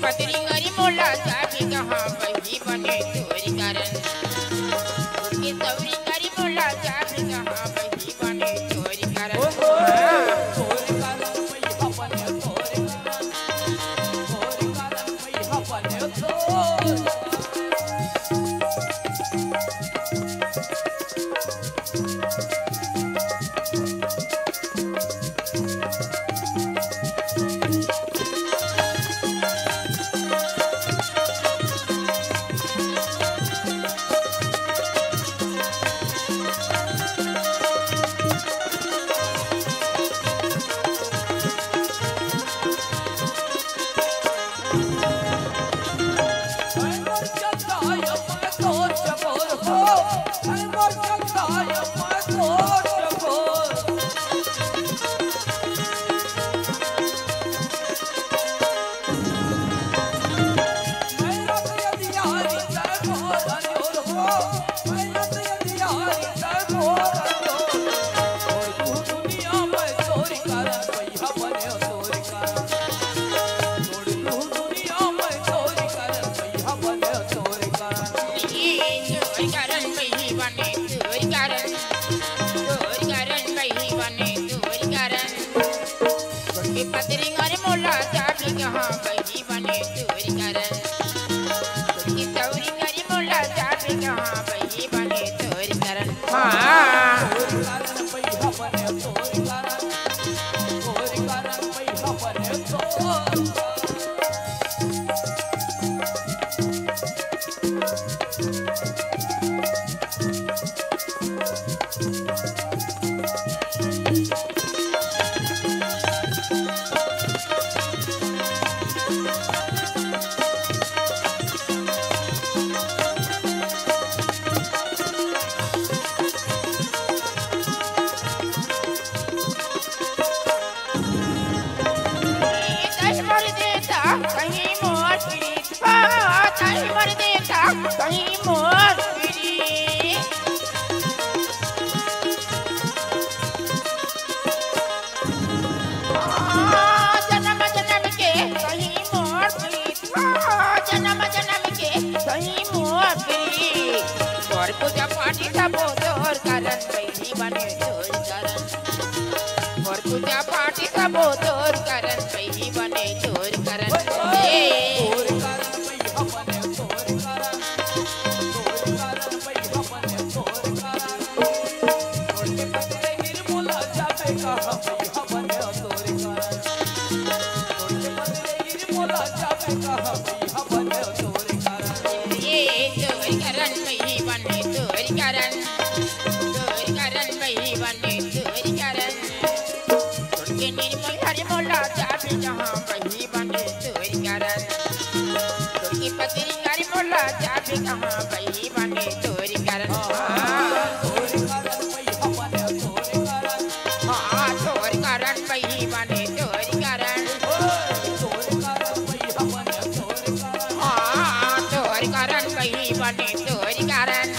पतरी गरी मोला जाके कहाँ बही बने तोरी कारण के तवरी गरी मोला जाके कहाँ बही बने तोरी कारण तोरी कारण मैया बने तोरी कारण मैया बने तोरी पतरी गरी मोला जाके कहाँ बही बने तोरी कारण की तवरी गरी मोला जाके कहाँ बही बने तोरी कारण तोरी कारण मैया बने तोरी कारण मैया बने तोरी कहीं मोर कहीं मर देता कहीं मोर जन्म जन्म के कहीं मोर जन्म जन्म के कहीं मोर और पूजा पाठी सब तोर कारण बही बने तोर कारण और पूजा पाठी सब तोर कारण बही बने तोर कारण जहाँ बही बने तोरी कारण की पतरी गरी मोला जाके कहाँ बही बने तोरी कारण तोरी कारण बही बने तोरी कारण तोरी कारण बही बने तोरी कारण